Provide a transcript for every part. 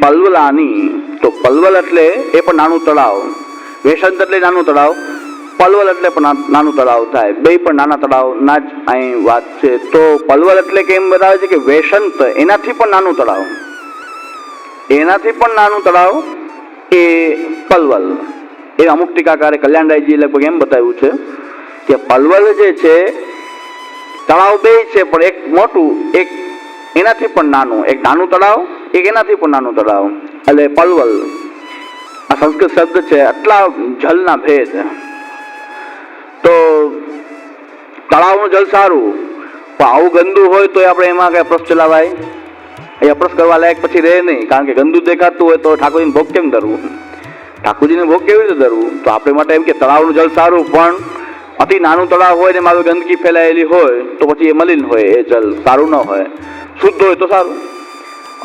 પલ્વલાની, તો પલ્વલ એટલે એ પણ નાનું તળાવ, વેશંત એટલે નાનું તળાવ, પલ્વલ એટલે પણ નાનું તળાવ થાય, બે પણ નાના તળાવના જ અહીં વાત છે. તો પલ્વલ એટલે કે એમ બતાવે છે કે વેશંત એનાથી પણ નાનું તળાવ, એનાથી પણ નાનું તળાવ એ પલ્વલ. એ અમુક ટીકાકારે કલ્યાણરાયજી લગભગ એમ બતાવ્યું છે કે પલ્વલ જે છે તળાવ બે છે, પણ એક મોટું એક એનાથી પણ નાનું, એક નાનું તળાવ એક એનાથી પણ નાનું તળાવ, એટલે પલ્વલ. આ સંસ્કૃત શબ્દ છે. આટલા જલના ભેદ. તો તળાવનું જલ સારું, પણ આવું ગંદુ હોય તો આપણે એમાં કઈ અપ્રસ ચલાવાય? એ અપ્રસ કરવા લાયક પછી રહે નહીં, કારણ કે ગંદુ દેખાતું હોય તો ઠાકોરજીને ભોગ કેમ ધરવું? ઠાકોરજીને ભોગ કેવી રીતે ધરવું? તો આપણે માટે એમ કે તળાવનું જલ સારું, પણ અતિ નાનું તળાવ હોય ને એમાં ગંદકી ફેલાયેલી હોય તો પછી એ મલિન હોય, એ જલ સારું ન હોય. શુદ્ધ હોય તો સારું.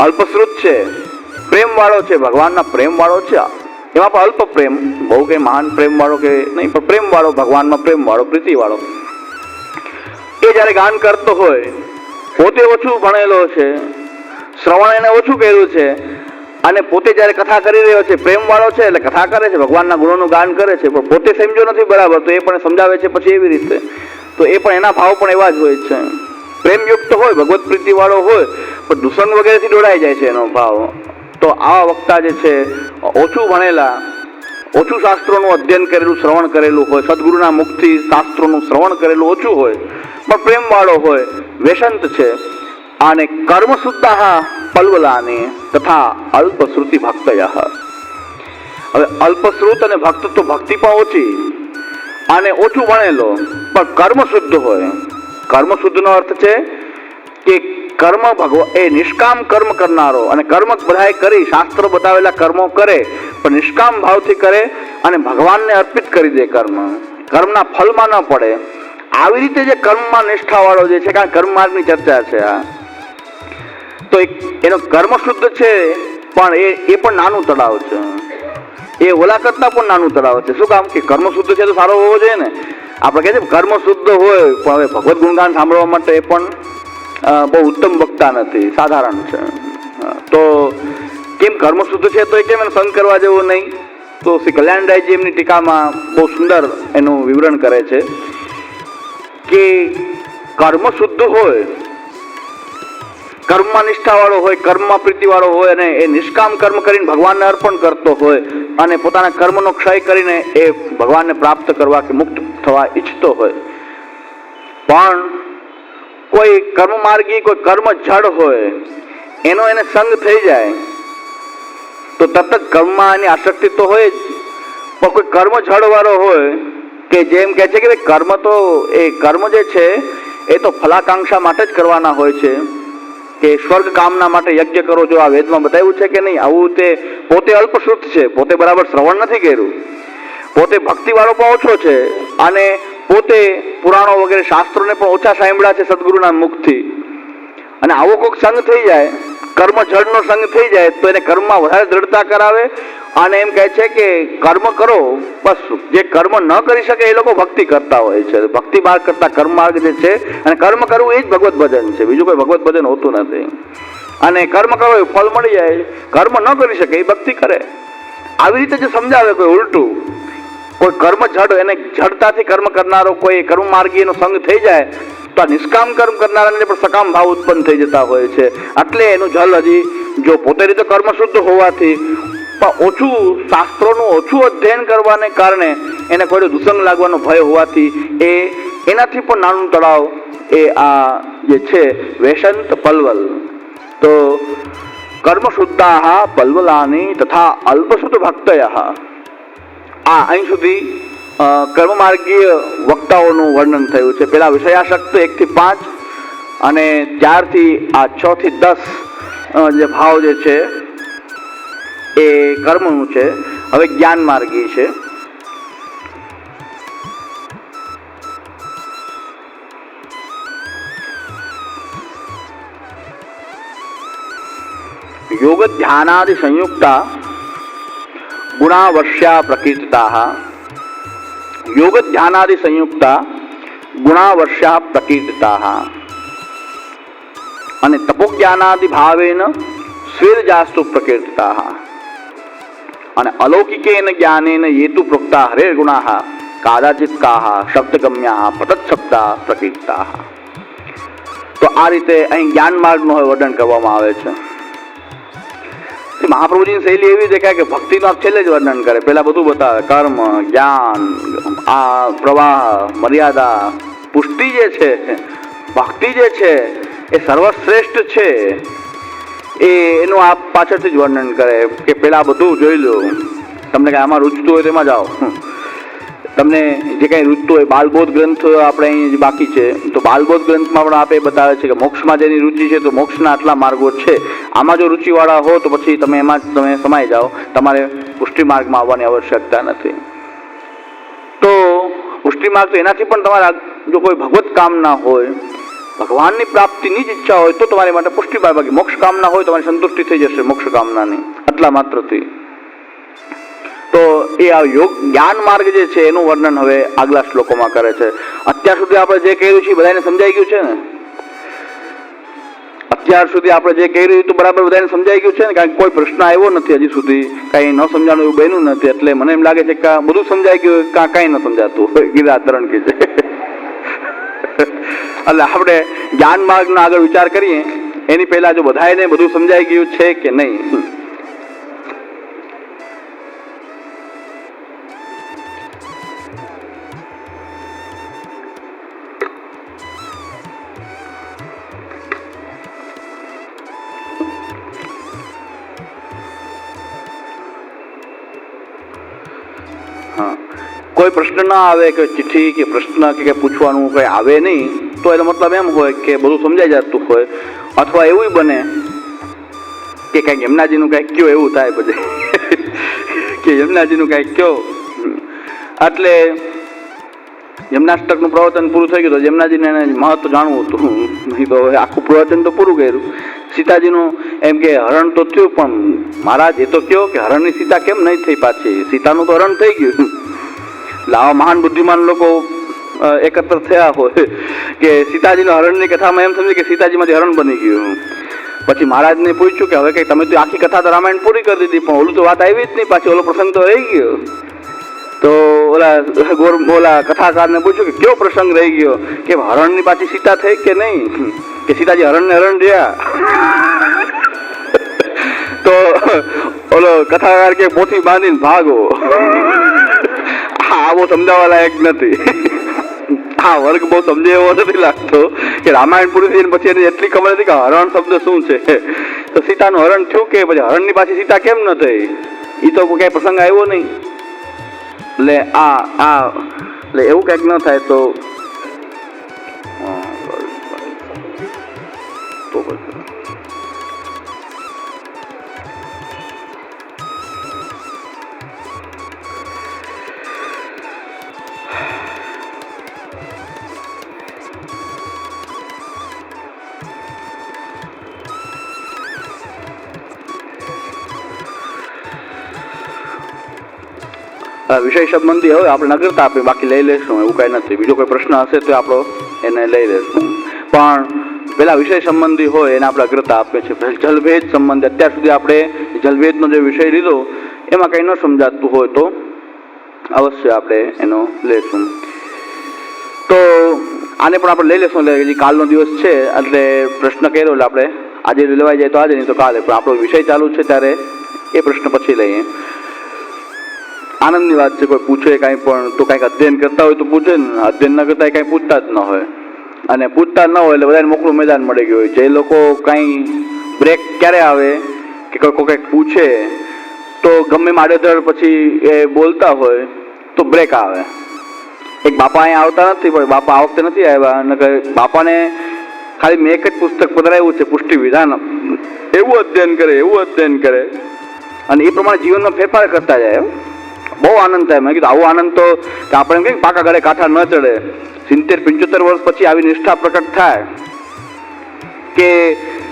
અલ્પશ્રુત છે, પ્રેમ વાળો છે, ભગવાનના પ્રેમ વાળો છે, એમાં પણ અલ્પ પ્રેમ, બહુ કઈ મહાન પ્રેમ વાળો કે નહીં, પણ પ્રેમ વાળો, ભગવાનમાં પ્રેમ વાળો, પ્રીતિ વાળો. એ જયારે ગાન કરતો હોય, પોતે ઓછું ભણેલો છે, શ્રવણ એને ઓછું કર્યું છે, અને પોતે જયારે કથા કરી રહ્યો છે, પ્રેમ વાળો છે એટલે કથા કરે છે, ભગવાનના ગુણોનું ગાન કરે છે, પણ પોતે સમજો નથી બરાબર, તો એ પણ સમજાવે છે પછી એવી રીતે. તો એ પણ એના ભાવ પણ એવા જ હોય છે. પ્રેમયુક્ત હોય, ભગવત પ્રીતિ વાળો હોય, પણ દુસંગ વગેરેથી દોડાઈ જાય છે એનો ભાવ. તો આવા વક્તા જે છે ઓછું ભણેલા, ઓછું શાસ્ત્રોનું અધ્યયન કરેલું, શ્રવણ કરેલું હોય, સદગુરુના મુખથી શાસ્ત્રોનું શ્રવણ કરેલું ઓછું હોય, પણ પ્રેમ વાળો હોય, વેશંત છે, અને કર્મ શુદ્ધા પલ્વલાની તથા અલ્પશ્રુતિ ભક્તય. હવે અલ્પશ્રુત અને ભક્ત, તો ભક્તિ પણ ઓછી અને ઓછું ભણેલો પણ કર્મ શુદ્ધ હોય. કર્મ શુદ્ધનો અર્થ છે કે કર્મ એ નિષ્કામ કર્મ કરનારો, અને કર્મ બધાએ કરી, શાસ્ત્ર બતાવેલા કર્મો કરે પણ નિષ્કામ ભાવથી કરે અને ભગવાનને અર્પિત કરી દે. કર્મના ફલમાં ન પડે. આવી રીતે જે કર્મમાં નિષ્ઠાવાળો જે છે, કારણ કર્મ માર્ગની ચર્ચા છે આ, તો એનો કર્મ શુદ્ધ છે, પણ એ પણ નાનું તળાવ છે. એ ઓલા કરતા પણ નાનું તળાવ છે. શું કામ? કે કર્મ શુદ્ધ છે તો સારો હોવો જોઈએ ને. આપણે કહે છે કર્મ શુદ્ધ હોય, પણ હવે ભગવત ગુણગાન સાંભળવા માટે એ પણ બહુ ઉત્તમ વક્તા નથી, સાધારણ છે. તો કેમ કર્મ શુદ્ધ છે તો એ કેમ એને સંગ કરવા જેવું નહીં? તો શ્રી કલ્યાણરાયજી એમની ટીકામાં બહુ સુંદર એનું વિવરણ કરે છે કે કર્મ શુદ્ધ હોય, કર્મમાં નિષ્ઠાવાળો હોય, કર્મમાં પ્રીતિવાળો હોય, અને એ નિષ્કામ કર્મ કરીને ભગવાનને અર્પણ કરતો હોય, અને પોતાના કર્મનો ક્ષય કરીને એ ભગવાનને પ્રાપ્ત કરવા કે મુક્ત થવા ઈચ્છતો હોય. પણ કોઈ કર્મ માર્ગી, કોઈ કર્મ જડ હોય, એનો એને સંગ થઈ જાય તો તરત જ કર્મમાં એની આસક્તિ તો હોય જ. પણ કોઈ કર્મ જડ વાળો હોય કે જેમ કહે છે કે કર્મ તો એ કર્મ જે છે એ તો ફલાકાંક્ષા માટે જ કરવાના હોય છે, કે સ્વર્ગ કામના માટે યજ્ઞ કરો. જો આ વેદમાં બતાવ્યું છે કે નહીં? આવું તે પોતે અલ્પશ્રુત છે, પોતે બરાબર શ્રવણ નથી કર્યું, પોતે ભક્તિવાળો પણ ઓછો છે, અને પોતે પુરાણો વગેરે શાસ્ત્રોને પણ ઓછા સાંભળ્યા છે સદગુરુના મુખથી. અને આવો કોઈક સંગ થઈ જાય, કર્મ જળનો સંગ થઈ જાય, તો એને કર્મમાં વધારે દ્રઢતા કરાવે. અને એમ કહે છે કે કર્મ કરો, બસ જે કર્મ ન કરી શકે એ લોકો ભક્તિ કરતા હોય છે. ભક્તિ માર્ગ કરતા કર્મ માર્ગ જે છે, અને કર્મ કરવું એ જ ભગવત ભજન છે, બીજું કોઈ ભગવત ભજન હોતું નથી. અને કર્મ કરો એ ફળ મળી જાય, કર્મ ન કરી શકે એ ભક્તિ કરે. આવી રીતે જે સમજાવે કોઈ ઉલટું, કોઈ કર્મ જડ, એને જડતાથી કર્મ કરનારો કોઈ કર્મ માર્ગી એનો સંગ થઈ જાય તો આ નિષ્કામ કર્મ કરનારાને પણ સકામ ભાવ ઉત્પન્ન થઈ જતા હોય છે. એટલે એનું જલ હજી જો પોતે રીતે કર્મ શુદ્ધ હોવાથી, પણ ઓછું શાસ્ત્રોનું ઓછું અધ્યયન કરવાને કારણે એને કોઈ દુસંગ લાગવાનો ભય હોવાથી એનાથી પણ નાનું તળાવ એ આ જે છે વેશંત પલ્વલ. તો કર્મ શુદ્ધા પલ્વલાની તથા અલ્પશુદ્ધ ભક્તય. અહીં સુધી કર્મમાર્ગીય વક્તાઓનું વર્ણન થયું છે. પેલા વિષયાસક્ત 1 થી 5 અને 4 થી 6 થી 10 જે ભાવ જે છે એ કર્મનું છે. હવે જ્ઞાન માર્ગી છે. યોગ ધ્યાનાદિ સંયુક્તા ગુણાવશ્યા પ્રકીર્તિતા. યોગ ધ્યાનાદિ સંયુક્તા ગુણાવશ્યા પ્રકીર્તિતા. અને તપોજ્ઞાનાદિ ભાવેન સ્વેદજાસ્તુ પ્રકીર્તિતાઃ અને અલૌકિકેન જ્ઞાનેન યેતુ પ્રોક્તા હરે ગુણાઃ કાદાચિત્કાઃ શબ્દગમ્યાઃ પતચ્છબ્દા પ્રકીર્તિતાઃ. તો આ રીતે અહીં જ્ઞાન માર્ગનું વર્ણન કરવામાં આવે છે. મહાપ્રભુજીની શૈલી એવી દેખાય કે ભક્તિનું આપ છેલ્લે જ વર્ણન કરે, પહેલા બધું બતાવે, કર્મ, જ્ઞાન, આ પ્રવાહ, મર્યાદા. પુષ્ટિ જે છે, ભક્તિ જે છે એ સર્વશ્રેષ્ઠ છે, એનું આપ પાછળથી જ વર્ણન કરે કે પેલા બધું જોઈ લો, તમને કાંઈ આમાં રૂચતું હોય તેમાં જાઓ. તમને જે કાંઈ રૂચતું હોય, બાલબોધ ગ્રંથ આપણે અહીં બાકી છે, તો બાલબોધ ગ્રંથમાં પણ આપે બતાવે છે કે મોક્ષમાં જેની રુચિ છે તો મોક્ષના આટલા માર્ગો છે. આમાં જો રુચિવાળા હો તો પછી તમે એમાં જ તમે સમાઈ જાઓ, તમારે પુષ્ટિ માર્ગમાં આવવાની આવશ્યકતા નથી. તો પુષ્ટિ માર્ગ તો એનાથી પણ તમારા જો કોઈ ભગવત કામના હોય, ભગવાનની પ્રાપ્તિની જ ઈચ્છા હોય તો તમારી માટે પુષ્ટિ માર્ગ. બાકી મોક્ષ કામના હોય તમારી સંતુષ્ટિ થઈ જશે મોક્ષ કામનાની આટલા માત્રથી. તો એ આ યોગ જ્ઞાન માર્ગ જે છે એનું વર્ણન હવે આગલા શ્લોકોમાં કરે છે. અત્યાર સુધી આપણે જે કહ્યું છે બધાને સમજાઈ ગયું છે ને? અત્યાર સુધી આપણે જે કહી રહ્યું તો બરાબર બધાને સમજાઈ ગયું છે ને? કારણ કે કોઈ પ્રશ્ન આવ્યો નથી હજી સુધી, કાંઈ ન સમજાણું એવું બન્યું નથી. એટલે મને એમ લાગે છે કે બધું સમજાઈ ગયું, કાંઈ ન સમજાતું ગિરાતરણ કે છે. એટલે આપણે જ્ઞાન માર્ગનો આગળ વિચાર કરીએ એની પહેલા જો બધાને બધું સમજાઈ ગયું છે કે નહીં. કોઈ પ્રશ્ન ના આવે કે ચિઠ્ઠી કે પ્રશ્ન કે પૂછવાનું કંઈ આવે નહીં તો એનો મતલબ એમ હોય કે બધું સમજાઈ જતું હોય. અથવા એવું બને કે કંઈક યમુનાજીનું કંઈક કયો એવું થાય પછી કે યમુનાજીનું કંઈક કયો. એટલે યમુનાષ્ટકનું પ્રવચન પૂરું થઈ ગયું તો યમુનાજીને એને મહત્વ જાણવું હતું, નહીં તો આખું પ્રવચન તો પૂરું કર્યું. સીતાજીનું એમ કે હરણ તો થયું, પણ મહારાજ એ તો કયો કે હરણની સીતા કેમ નહીં થઈ પાછી? સીતાનું તો હરણ થઈ ગયું. આવા મહાન બુદ્ધિમાન લોકો એકત્ર થયા હોય કે સીતાજીના હરણની કથામાં એમ સમજે કે સીતાજીમાંથી હરણ બની ગયું. પછી મહારાજને પૂછ્યું કે હવે કંઈ તમે તો આખી કથા તો રામાયણ પૂરી કરી દીધી, પણ ઓલું તો વાત આવી જ નહીં, પાછી ઓલો પ્રસંગ તો રહી ગયો. તો ઓલા કથાકારને પૂછ્યું કે કયો પ્રસંગ રહી ગયો? કે હરણની પાછી સીતા થઈ કે નહીં? કે સીતાજી હરણને હરણ રહ્યા. તો ઓલો કથાકાર કે પોથી બાંધીને ભાગો. આવો સમજાવવા લાયક નથી. આ વર્ગ બહુ સમજે એવો નથી લાગતો કે રામાયણ પૂરી થઈને પછી એને એટલી ખબર નથી કે હરણ શબ્દ શું છે. તો સીતાનું હરણ થયું કે પછી હરણની પાછી સીતા કેમ ન થઈ? એ તો કઈ પ્રસંગ આવ્યો નહીં. એટલે એટલે એવું કંઈક ન થાય તો વિષય સંબંધી હવે આપણે નગરતા આપીએ, બાકી લઈ લેશું, એવું કાંઈ નથી. બીજો કોઈ પ્રશ્ન હશે તો આપણો એને લઈ લેશું, પણ પેલા વિષય સંબંધી હોય એને આપણે અગ્રતા આપીએ છીએ. જલભેદ સંબંધી અત્યાર સુધી આપણે જલભેદનો જે વિષય લીધો એમાં કંઈ ન સમજાતું હોય તો અવશ્ય આપણે એનો લેશું. તો આને પણ આપણે લઈ લેશું. એટલે હજી કાલનો દિવસ છે એટલે પ્રશ્ન કર્યો એટલે આપણે આજે લેવાઈ જાય તો આજે, નહીં તો કાલે. પણ આપણો વિષય ચાલુ છે ત્યારે એ પ્રશ્ન પછી લઈએ. આનંદની વાત છે, કોઈ પૂછે કાંઈ પણ તો કાંઈક અધ્યયન કરતા હોય તો પૂછે ને, અધ્યયન ન કરતા કાંઈ પૂછતા જ ન હોય. અને પૂછતા ન હોય એટલે બધાને મોકળું મેદાન મળી ગયું હોય. જે લોકો કાંઈ બ્રેક ક્યારે આવે કે કોઈ કંઈક પૂછે તો ગમે આડેધડ પછી એ બોલતા હોય તો બ્રેક આવે. એક બાપા અહીંયા આવતા નથી, પણ બાપા આ વખતે નથી આવ્યા, અને બાપાને ખાલી મેં એક જ પુસ્તક પધરાવ્યું છે, પુષ્ટિ વિધાન. એવું અધ્યયન કરે અને એ પ્રમાણે જીવનમાં ફેરફાર કરતા જાય. બહુ આનંદ થાય. મેં કીધું આવો આનંદ તો આપણે એમ કે પાકા ગળે કાંઠા ન ચડે. 70-75 વર્ષ પછી આવી નિષ્ઠા પ્રકટ થાય કે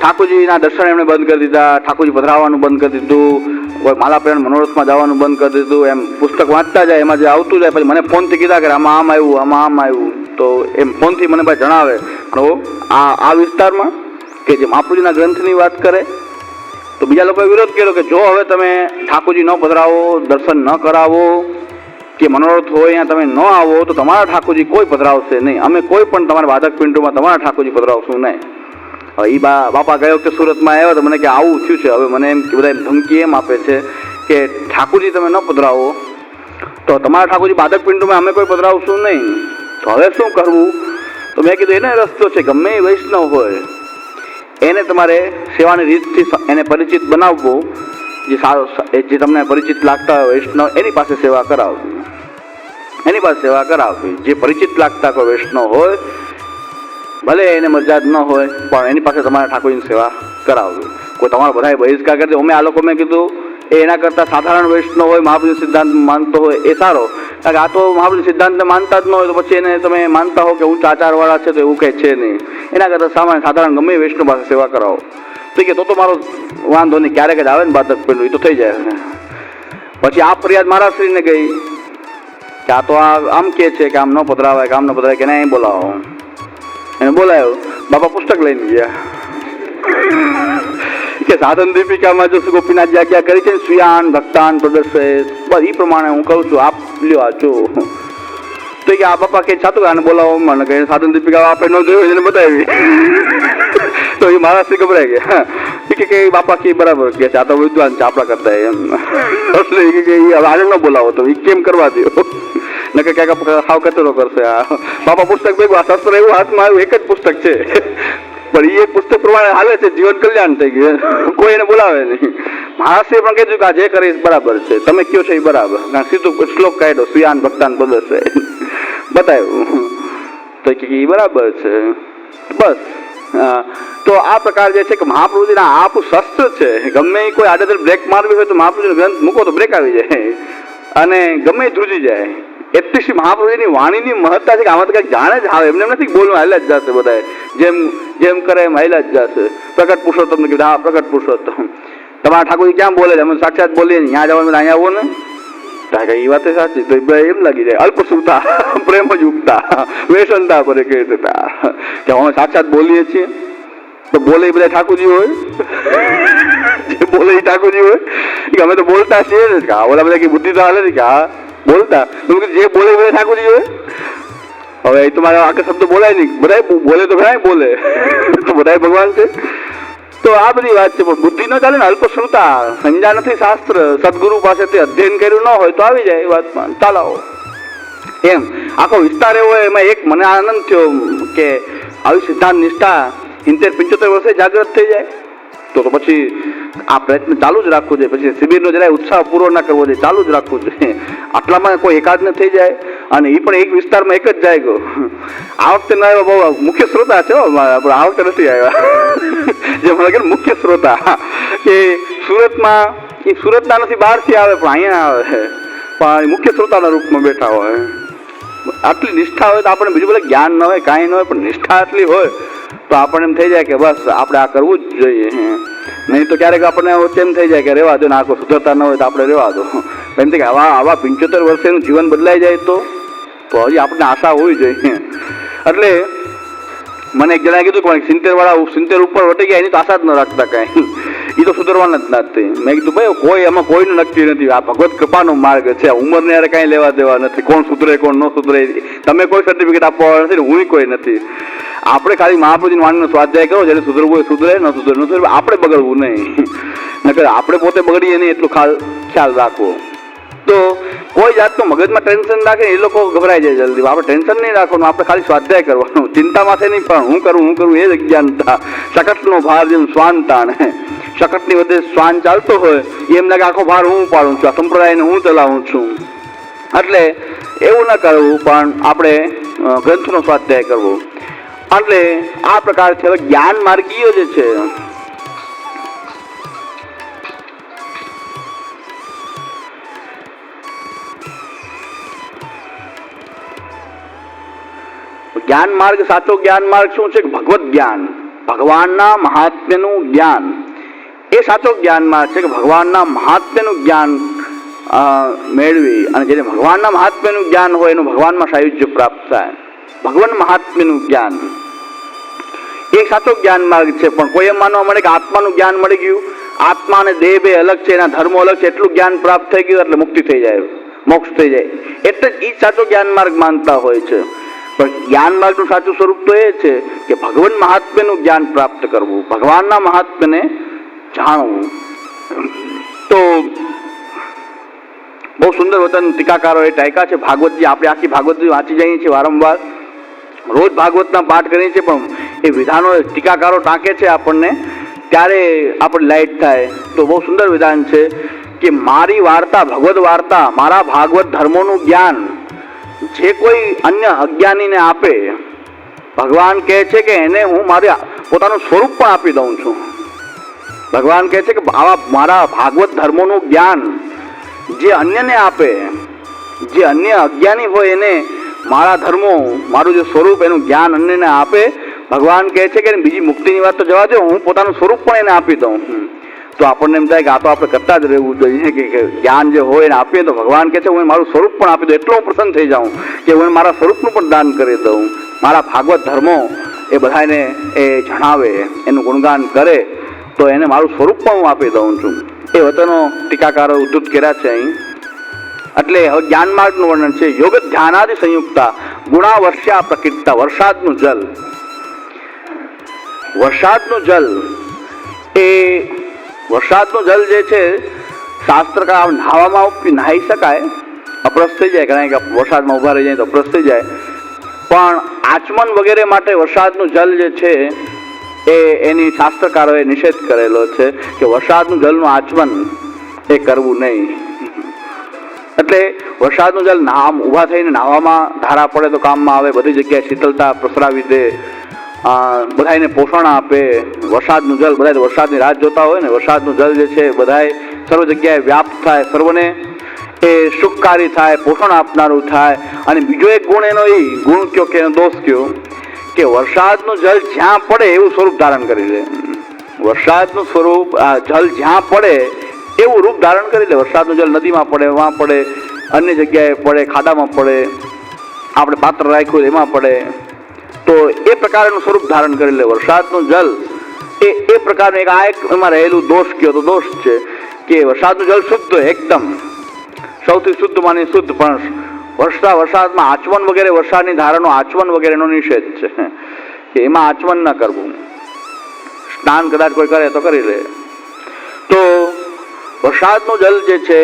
ઠાકોરજીના દર્શન એમણે બંધ કરી દીધા, ઠાકોરજી પધરાવવાનું બંધ કરી દીધું, કોઈ માલા પ્રેરણ મનોરથમાં જવાનું બંધ કરી દીધું. એમ પુસ્તક વાંચતા જાય, એમાં જે આવતું જાય. પછી મને ફોનથી કીધા કે આમાં આમ આવ્યું, તો એમ ફોનથી મને ભાઈ જણાવે. આ વિસ્તારમાં કે જે મહાપ્રભુજીના ગ્રંથની વાત કરે તો બીજા લોકોએ વિરોધ કર્યો કે જો હવે તમે ઠાકોરજી ન પધરાવો, દર્શન ન કરાવો કે મનોરથ હોય અહીંયા તમે ન આવો તો તમારા ઠાકોરજી કોઈ પધરાવશે નહીં. અમે કોઈ પણ તમારા વાદક પિંડોમાં તમારા ઠાકોરજી પધરાવશું નહીં. હવે એ બાપા ગયા વખતે સુરતમાં આવ્યા તો મને કે આવું થયું છે. હવે મને એમ બધા ધમકી એમ આપે છે કે ઠાકોરજી તમે ન પધરાવો તો તમારા ઠાકોરજી વાદક પિંડોમાં અમે કોઈ પધરાવશું નહીં. તો હવે શું કરવું? તો મેં કીધું એને રસ્તો છે, ગમે એ વૈષ્ણવ હોય એને તમારે સેવાની રીતથી એને પરિચિત બનાવવો. જે સારો જે તમને પરિચિત લાગતા હોય વૈષ્ણવ એની પાસે સેવા કરાવવી, એની પાસે સેવા કરાવવી. જે પરિચિત લાગતા કોઈ વૈષ્ણવ હોય ભલે એને મરજાદ ન હોય પણ એની પાસે તમારે ઠાકોરજીની સેવા કરાવવી. કોઈ તમારો બધાએ બહિષ્કાર કરી દે અમે આ લોકો મેં કીધું એ એના કરતાં સાધારણ વૈષ્ણવ હોય મહાપ્રભુ સિદ્ધાંત માનતો હોય એ સારો. કારણ કે આ તો મહાપ્રભુ સિદ્ધાંત માનતા જ ન હોય તો પછી એને તમે માનતા હો કે ઊંચા આચારવાળા છે તો એવું કંઈ છે નહીં. એના કરતાં સામાન્ય સાધારણ ગમે વૈષ્ણવ પાસે સેવા કરાવો. તો કે તો મારો વાંધો નહીં, ક્યારેક જ આવે ને બાધક પેલું એ તો થઈ જાય. પછી આ ફરિયાદ મહારાજશ્રીને ગઈ કે આ તો આમ કે છે કે આમ ન પધરાવાય કે આમ ન પધરાય કે નહીં બોલાવો. એને બોલાયો, બાપા પુસ્તક લઈને ગયા કે સાધન દીપિકામાં જો ગોપીનાથ આજ્ઞા કરી છે સુયાન ભક્તાન પ્રદર્શે બસ એ પ્રમાણે હું કહું છું, આપ લ્યો આ જો. તો કે આ બાપા કે છાતું આને બોલાવો મને કે સાધન દીપિકા આપે ન જોયું એને બતાવી. તો એ મહારાજથી ગભરાઈ ગયા કે બાપા કે બરાબર કે છે આ તો વિદ્વાન છે આપણા કરતા એમ. એટલે કે હવે આને ન બોલાવો તો એ કેમ કરવા દો ને કે ક્યાંક હાવ કચરો કરશે. આ બાપા પુસ્તક ભેગું આ શસ્ત્ર એવું હાથમાં આવ્યું એક જ પુસ્તક છે પણ એ પુસ્તક પ્રમાણે હાલે છે, જીવન કલ્યાણ થઈ ગયું, કોઈ એને બોલાવે નહીં. મહારાષ્ટ્રે પણ કીધું કે આ જે કરીશ બરાબર છે, તમે કયો છો એ બરાબર. સીધું શ્લોક કાઢ્યો સુયાન ભક્તાન પ્રદર્શે બતાવ્યું તો કે એ બરાબર છે. બસ તો આ પ્રકાર જે છે કે મહાપ્રભુજીના આપણું શસ્ત્ર છે. ગમે કોઈ આડેધડ બ્રેક મારવી હોય તો મહાપ્રભુજીનો ગ્રંથ મૂકો તો બ્રેક આવી જાય અને ગમે ધ્રુજી જાય. એટલી શ્રી મહાપ્રભુજીની વાણીની મહત્તા છે કે આમાં તો કંઈક જાણે જ આવે, એમને નથી બોલવું, હાલ્યા જ જશે બધા જેમ જેમ કરે એમ હાલ્યા જ જશે. પ્રગટ પુરુષોત્તમ કીધું, હા પ્રગટ પુરુષોત્તમ. તમારા ઠાકોરજી ક્યાં બોલે છે? અમે સાક્ષાત બોલીએ ત્યાં જવાનું અહીંયા આવો ને એ વાત સાચી. તો એમ લાગી જાય અલ્પસુતા પ્રેમ જ ઉગતા વેસનતા પર કહી દેતા કે અમે સાક્ષાત બોલીએ છીએ. તો બોલે બધા ઠાકોરજી હોય, જે બોલે એ ઠાકોરજી હોય કે અમે તો બોલતા છીએ ને. ઓલા બધા કે બુદ્ધિ તો હાલે ને કે હા બોલતા, જે બોલે બધા ઠાકોરજી હોય. હવે એ તો મારા આખા શબ્દ બોલાય નહીં, બધા બોલે તો બધા બોલે તો બધા ભગવાન છે. તો આ બધી વાત છે પણ બુદ્ધિ ન ચાલે ને, અલ્પશ્રુતા સમજા નથી શાસ્ત્ર, સદગુરુ પાસેથી અધ્યયન કર્યું ન હોય તો આવી જાય એ વાતમાં ચાલાવો. એમ આખો વિસ્તાર એવો એમાં એક મને આનંદ થયો કે આવી સિદ્ધાંત નિષ્ઠા 70-75 વર્ષે જાગૃત થઈ જાય તો પછી આ પ્રયત્ન ચાલુ જ રાખવું જોઈએ. પછી શિબિરનો જરાય ઉત્સાહ પૂરો ના કરવો જોઈએ, ચાલુ જ રાખવું જોઈએ. આટલામાં કોઈ એકાદ ન થઈ જાય અને એ પણ એક વિસ્તારમાં એક જ જાય ગયો. આ વખતે ના આવ્યા, બહુ મુખ્ય શ્રોતા છે આ વખતે નથી આવ્યા જે મને કે મુખ્ય શ્રોતા કે સુરતમાં એ સુરતના નથી બહારથી આવે પણ અહીંયા આવે પણ મુખ્ય શ્રોતાના રૂપમાં બેઠા હોય. આટલી નિષ્ઠા હોય તો આપણે બીજું બધું જ્ઞાન ન હોય કાંઈ ન હોય પણ નિષ્ઠા આટલી હોય તો આપણને એમ થઈ જાય કે બસ આપણે આ કરવું જ જોઈએ. નહીં તો ક્યારેક આપણને તેમ થઈ જાય કે રહેવા દો ને આખો સુધરતા ન હોય તો આપણે રહેવા દો. એમ થાય કે આવા 75 વર્ષેનું જીવન બદલાઈ જાય તો હજી આપણને આશા હોવી જોઈએ. એટલે મને એક જણાએ કીધું પણ 70 ઉપર વટી ગયા એની તો આશા જ ન રાખતા કાંઈ, એ તો સુધરવાના જ નથી. મેં કીધું ભાઈ કોઈ એમાં કોઈનું નક્કી નથી, આ ભગવત કૃપાનો માર્ગ છે, ઉંમરને યારે કાંઈ લેવા દેવા નથી. કોણ સુધરે કોણ ન સુધરે તમે કોઈ સર્ટિફિકેટ આપવા નથી ને હું કોઈ નથી. આપણે ખાલી મહાપ્રભુજીની વાણીનો સ્વાધ્યાય કરો, જેને સુધરવું હોય સુધરે, ન સુધરે આપણે બગડવું નહીં. નકર આપણે પોતે બગડીએ નહીં એટલું ખ્યાલ રાખવો. તો કોઈ જાતનું મગજમાં ટેન્શન રાખે એ લોકો ગભરાઈ જાય જલ્દી. આપણે ટેન્શન નહીં રાખવાનું, આપણે ખાલી સ્વાધ્યાય કરવાનું, ચિંતા માથે નહીં. પણ હું કરું એ જ અજ્ઞાનતા. શકટનો ભાર જેમ શ્વાન તાણે, શકટની વચ્ચે શ્વાન ચાલતો હોય એમ લાગે આખો ભાર હું ઉપાડું છું, આ સંપ્રદાયને હું ચલાવું છું. એટલે એવું ન કરવું પણ આપણે ગ્રંથનો સ્વાધ્યાય કરવો. એટલે આ પ્રકાર છે. હવે જ્ઞાન માર્ગીય જે છે જ્ઞાન માર્ગ, સાચો જ્ઞાન માર્ગ શું છે? ભગવત જ્ઞાન, ભગવાનના મહાત્મ્યનું જ્ઞાન. એ સાચો જ્ઞાન માર્ગ છે કે ભગવાનના મહાત્મ્યનું જ્ઞાન મેળવી અને જેને ભગવાનના મહાત્મ્યનું જ્ઞાન હોય એનું ભગવાનમાં સાયુજ્ય પ્રાપ્ત થાય. ભગવાન મહાત્મ્યનું જ્ઞાન એ સાચો જ્ઞાન માર્ગ છે. પણ કોઈ એમ માનવા મળે કે આત્માનું જ્ઞાન મળી ગયું આત્મા અને દેહ બે અલગ છે, એના ધર્મો અલગ છે, એટલું જ્ઞાન પ્રાપ્ત થઈ ગયું એટલે મુક્તિ થઈ જાય, મોક્ષ થઈ જાય. એટલે જ એ સાચો જ્ઞાન માર્ગ માનતા હોય છે. પણ જ્ઞાન માર્ગનું સાચું સ્વરૂપ તો એ છે કે ભગવાન મહાત્મ્યનું જ્ઞાન પ્રાપ્ત કરવું, ભગવાનના મહાત્મ્યને જાણવું. તો બહુ સુંદર વચન ટીકાકારોએ ટાંક્યા છે. ભાગવતજી આપણે આખી ભાગવતજી વાંચી જઈએ છીએ વારંવાર, રોજ ભાગવતના પાઠ કરીએ છીએ, પણ એ વિધાનો ટીકાકારો ટાંકે છે આપણને ત્યારે આપણે લાઈટ થાય. તો બહુ સુંદર વિધાન છે કે મારી વાર્તા, ભગવદ વાર્તા, મારા ભાગવત ધર્મોનું જ્ઞાન જે કોઈ અન્ય અજ્ઞાનીને આપે, ભગવાન કહે છે કે એને હું મારું પોતાનું સ્વરૂપ પણ આપી દઉં છું. ભગવાન કહે છે કે આવા મારા ભાગવત ધર્મોનું જ્ઞાન જે અન્યને આપે, જે અન્ય અજ્ઞાની હોય એને મારા ધર્મો, મારું જે સ્વરૂપ, એનું જ્ઞાન અન્યને આપે, ભગવાન કહે છે કે બીજી મુક્તિની વાત તો જવા દો, હું પોતાનું સ્વરૂપ પણ એને આપી દઉં. તો આપણને એમ થાય કે આ તો આપણે કરતા જ રહેવું જોઈએ કે જ્ઞાન જે હોય એને આપીએ. તો ભગવાન કહે છે હું મારું સ્વરૂપ પણ આપી દઉં, એટલો હું પ્રસન્ન થઈ જાઉં કે હું મારા સ્વરૂપનું પણ દાન કરી દઉં. મારા ભાગવત ધર્મો એ બધાને એ જણાવે, એનું ગુણગાન કરે, તો એને મારું સ્વરૂપ પણ હું આપી દઉં છું. એ વચનો ટીકાકારો ઉદ્ધૃત કર્યા છે અહીં. એટલે હવે જ્ઞાન માર્ગનું વર્ણન છે. યોગ ધ્યાનાદિ સંયુક્તા ગુણા વર્ષા પ્રકીર્તા. વરસાદનું જલ, વરસાદનું જલ એ વરસાદનું જલ જે છે શાસ્ત્રકાર નહાવામાં નાહી શકાય, અપરસ થઈ જાય, કારણ કે વરસાદમાં ઉભા રહી જાય તો અપરસ થઈ જાય. પણ આચમન વગેરે માટે વરસાદનું જલ જે છે એ એની શાસ્ત્રકારોએ નિષેધ કરેલો છે કે વરસાદનું જલનું આચમન એ કરવું નહીં. એટલે વરસાદનું જલ ઊભા થઈને નાહવામાં ધારા પડે તો કામમાં આવે, બધી જગ્યાએ શીતળતા પ્રસરાવી દે, બધાને પોષણ આપે. વરસાદનું જલ, બધા વરસાદની રાહ જોતા હોય ને, વરસાદનું જલ જે છે બધાએ સર્વ જગ્યાએ વ્યાપ્ત થાય, સર્વને એ સુખકારી થાય, પોષણ આપનારું થાય. અને બીજો એક ગુણ એનો એ ગુણ કયો કે એનો દોષ કયો કે વરસાદનું જલ જ્યાં પડે એવું સ્વરૂપ ધારણ કરી લે. વરસાદનું સ્વરૂપ જલ જ્યાં પડે એવું રૂપ ધારણ કરી લે. વરસાદનું જલ નદીમાં પડે, વાં પડે, અન્ય જગ્યાએ પડે, ખાડામાં પડે, આપણે પાત્ર રાખ્યું એમાં પડે, તો એ પ્રકારનું સ્વરૂપ ધારણ કરી લે. વરસાદનું જલ એ પ્રકારનું એક આ એક એમાં રહેલું દોષ કયો તો દોષ છે કે વરસાદનું જલ શુદ્ધ, એકદમ સૌથી શુદ્ધ માની શુદ્ધ, પણ વરસાદમાં આચમન વગેરે, વરસાદની ધારાનો આચમન વગેરેનો નિષેધ છે કે એમાં આચમન ન કરવું. સ્નાન કદાચ કોઈ કરે તો કરી લે. તો વરસાદનું જલ જે છે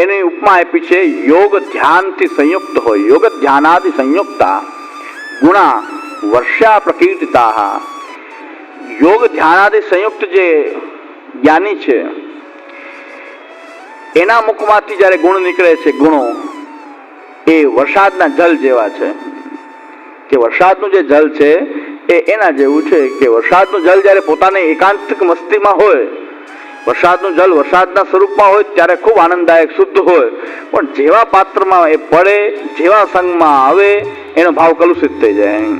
એની ઉપમા આપી છે યોગ ધ્યાનથી સંયુક્ત હોય. યોગ ધ્યાનાદિ સંયુક્તા ગુણા વર્ષા પ્રકીર્તિતા. યોગ ધ્યાનાદિ સંયુક્ત જે જ્ઞાની છે એના મુખમાંથી જ્યારે ગુણ નીકળે છે, ગુણો એ વરસાદના જલ જેવા છે. કે વરસાદનું જે જલ છે એ એના જેવું છે કે વરસાદનું જલ જ્યારે પોતાને એકાંતિક મસ્તીમાં હોય, વરસાદનું જલ વરસાદના સ્વરૂપમાં હોય ત્યારે ખૂબ આનંદદાયક શુદ્ધ હોય, પણ જેવા પાત્રમાં એ પડે, જેવા સંગમાં આવે, એનો ભાવ કલુષિત થઈ જાય.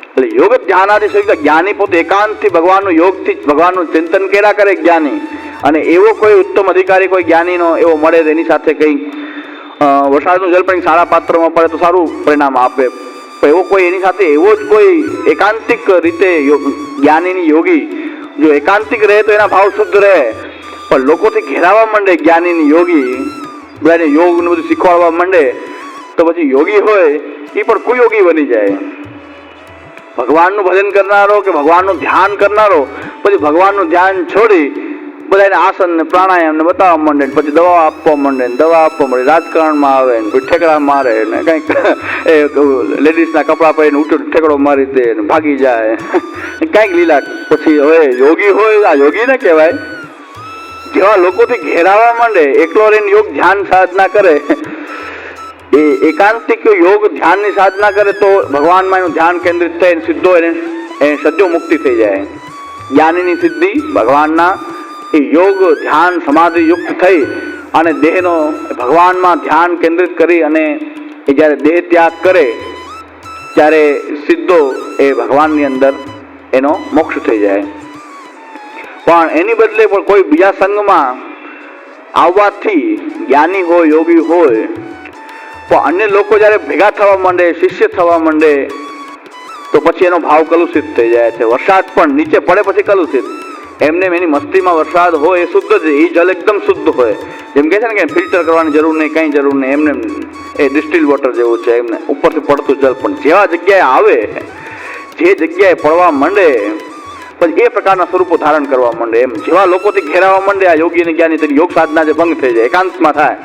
એટલે યોગ ધ્યાનાદિ સંયુક્ત જ્ઞાની પોતે એકાંતથી ભગવાનનું યોગથી ભગવાનનું ચિંતન કર્યા કરે જ્ઞાની, અને એવો કોઈ ઉત્તમ અધિકારી કોઈ જ્ઞાનીનો એવો મળે તેની સાથે કંઈક વરસાદનું જલ પણ સારા પાત્રમાં પડે તો સારું પરિણામ આપે. પણ એવો કોઈ એની સાથે એવો જ કોઈ એકાંતિક રીતે જ્ઞાનીની યોગી જો એકાંતિક રહે તો એના ભાવ શુદ્ધ રહે. પણ લોકોથી ઘેરાવા માંડે જ્ઞાનીની યોગી, બધાને યોગનું બધું શીખવાડવા માંડે તો પછી યોગી હોય એ પણ કુયોગી બની જાય. ભગવાનનું ભજન કરનારો કે ભગવાનનું ધ્યાન કરનારો પછી ભગવાનનું ધ્યાન છોડી બધાને આસન ને પ્રાણાયામ ને બતાવવા માંડે, પછી દવા આપવા માંડે, રાજકારણમાં આવે ને પછી ઠેકડા મારે ને કંઈક એ લેડીઝના કપડાં પહેરીને ઊંચો ઠેકડો મારી દે ને ભાગી જાય કંઈક લીલા. પછી હવે યોગી હોય, આ યોગી ને કહેવાય. જેવા લોકોથી ઘેરાવા માંડે, એકલો રહીને યોગ ધ્યાન સાધના કરે, એ એકાંતિક યોગ ધ્યાનની સાધના કરે તો ભગવાનમાં એનું ધ્યાન કેન્દ્રિત થાય, સીધો એને સદ્યો મુક્તિ થઈ જાય. જ્ઞાનીની સિદ્ધિ ભગવાનના એ યોગ ધ્યાન સમાધિ યુક્ત થઈ અને દેહનો ભગવાનમાં ધ્યાન કેન્દ્રિત કરી અને એ જ્યારે દેહ ત્યાગ કરે ત્યારે સીધો એ ભગવાનની અંદર એનો મોક્ષ થઈ જાય. પણ એની બદલે પણ કોઈ બીજા સંગમાં આવવાથી જ્ઞાની હોય, યોગી હોય, પણ અન્ય લોકો જ્યારે ભેગા થવા માંડે, શિષ્ય થવા માંડે તો પછી એનો ભાવ કલુષિત થઈ જાય છે. વરસાદ પણ નીચે પડે પછી કલુષિત, એમને એની મસ્તીમાં વરસાદ હોય એ શુદ્ધ જ, એ જલ એકદમ શુદ્ધ હોય. જેમ કે છે ને કે ફિલ્ટર કરવાની જરૂર નહીં, કંઈ જરૂર નહીં, એમને એ ડિસ્ટિલ વોટર જેવું છે, એમને ઉપરથી પડતું જલ. પણ જેવા જગ્યાએ આવે, જે જગ્યાએ પડવા માંડે, પછી એ પ્રકારના સ્વરૂપો ધારણ કરવા માંડે. એમ જેવા લોકોથી ઘેરાવા માંડે આ યોગી અને જ્ઞાની, તેની યોગ સાધના જે ભંગ થઈ જાય, એકાંતમાં થાય.